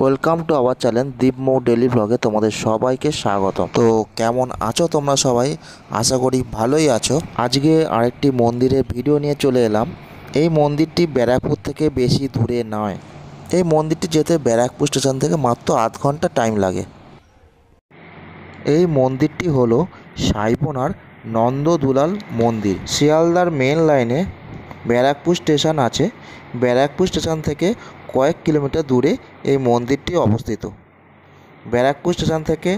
Welcome to our channel Deep Mou daily ব্লগে তোমাদের সবাইকে স্বাগত। তো কেমন আছো তোমরা সবাই? আশা করি ভালোই আছো। আজকে আরেকটি মন্দিরের ভিডিও নিয়ে চলে এলাম। এই মন্দিরটি ব্যারাকপুর থেকে বেশি দূরে নয়। এই মন্দিরটি যেতে ব্যারাকপুর স্টেশন থেকে মাত্র আধ ঘন্টা টাইম লাগে। এই মন্দিরটি হলো সাইবোনার নন্দদুলাল মন্দির। শিয়ালদার মেন লাইনে ব্যারাকপুর স্টেশন আছে। ব্যারাকপুর স্টেশন থেকে কয়েক কিলোমিটার দূরে এই মন্দিরটি অবস্থিত। ব্যারাকপুর স্টেশন থেকে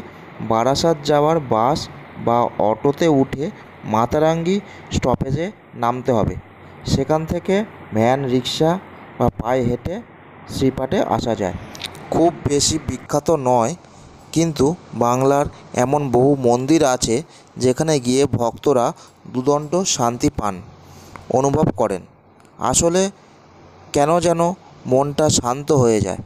বারাসাত যাওয়ার বাস বা অটোতে উঠে মাতারাঙ্গি স্টপেজে নামতে হবে। সেখান থেকে ভ্যান, রিক্সা বা পায়ে হেঁটে শ্রীপাঠে আসা যায়। খুব বেশি বিখ্যাত নয়, কিন্তু বাংলার এমন বহু মন্দির আছে যেখানে গিয়ে ভক্তরা দুদণ্ড শান্তি পান, অনুভব করেন। আসলে কেন যেন মনটা শান্ত হয়ে যায়।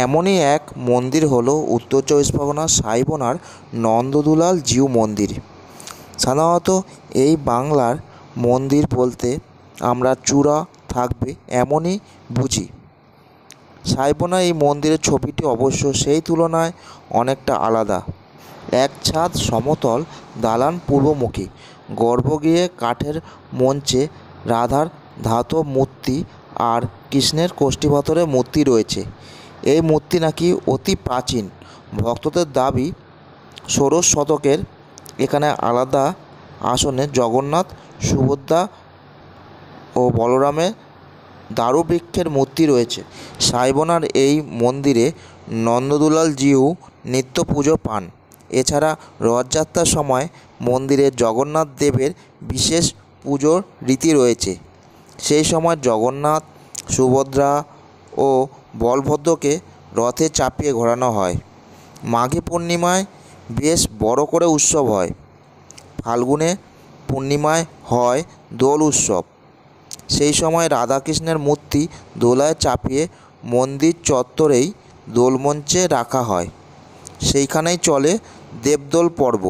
এমনই এক মন্দির হলো উত্তর চব্বিশ পরগনার সাইবোনার নন্দদুলাল জিউ মন্দির। সাধারণত এই বাংলার মন্দির বলতে আমরা চূড়া থাকবে এমনই বুঝি। সাইবোনা এই মন্দিরের ছবিটি অবশ্য সেই তুলনায় অনেকটা আলাদা। এক ছাদ সমতল দালান পূর্বমুখী, গর্ভগৃহে কাঠের মঞ্চে রাধার ধাতব মূর্তি আর কৃষ্ণের কষ্টিপাথরের মূর্তি রয়েছে। এই মূর্তি নাকি অতি প্রাচীন। ভক্তদের দাবি, ষোড়শ শতকের। এখানে আলাদা আসনে জগন্নাথ, সুভদ্রা ও বলরামের দারুবৃক্ষের মূর্তি রয়েছে। সাইবোনার এই মন্দিরে নন্দদুলাল জিউ নিত্য পুজো পান। এছাড়া রথযাত্রার সময় মন্দিরে জগন্নাথ দেবের বিশেষ পুজোর রীতি রয়েছে। সেই সময় জগন্নাথ, সুভদ্রা ও বলভদ্রকে রথে চাপিয়ে ঘোরানো হয়। মাঘী পূর্ণিমায় বেশ বড় করে উৎসব হয়। ফাল্গুনে পূর্ণিমায় হয় দোল উৎসব। সেই সময় রাধাকৃষ্ণের মূর্তি দোলায় চাপিয়ে মন্দির চত্বরেই দোলমঞ্চে রাখা হয়। সেইখানেই চলে দেবদোল পর্ব।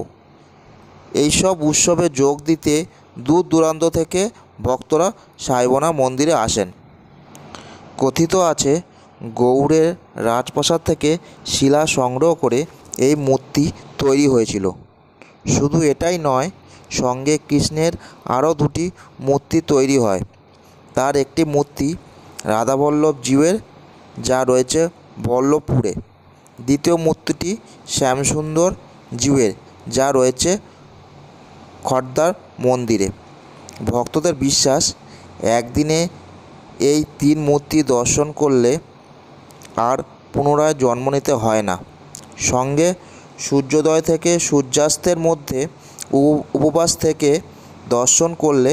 এইসব উৎসবে যোগ দিতে দূর দূরান্ত থেকে ভক্তরা সাইবোনা মন্দিরে আসেন। কথিত আছে, গৌড়ের রাজপ্রাসাদ থেকে শিলা সংগ্রহ করে এই মূর্তি তৈরি হয়েছিল। শুধু এটাই নয়, সঙ্গে কৃষ্ণের আরও দুটি মূর্তি তৈরি হয়। তার একটি মূর্তি রাধাবল্লভ জিউয়ের, যা রয়েছে বল্লভপুরে। দ্বিতীয় মূর্তিটি শ্যামসুন্দর জিউয়ের, যা রয়েছে খড়দার মন্দিরে। ভক্তদের বিশ্বাস, একদিনে এই তিন মূর্তি দর্শন করলে আর পুনরায় জন্ম নিতে হয় না। সঙ্গে সূর্যোদয় থেকে সূর্যাস্তের মধ্যে উপবাস থেকে দর্শন করলে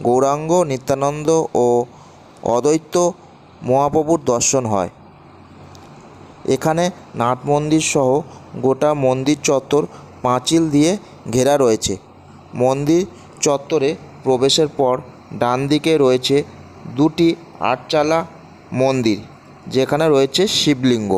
গৌরাঙ্গ, নিত্যানন্দ ও অদ্বৈত মহাপ্রভুর দর্শন হয়। এখানে নাট মন্দির সহ গোটা মন্দির চত্বর পাঁচিল দিয়ে ঘেরা রয়েছে। মন্দির চত্বরে প্রবেশের পর ডান দিকে রয়েছে দুটি আটচালা মন্দির, যেখানে রয়েছে শিবলিঙ্গ।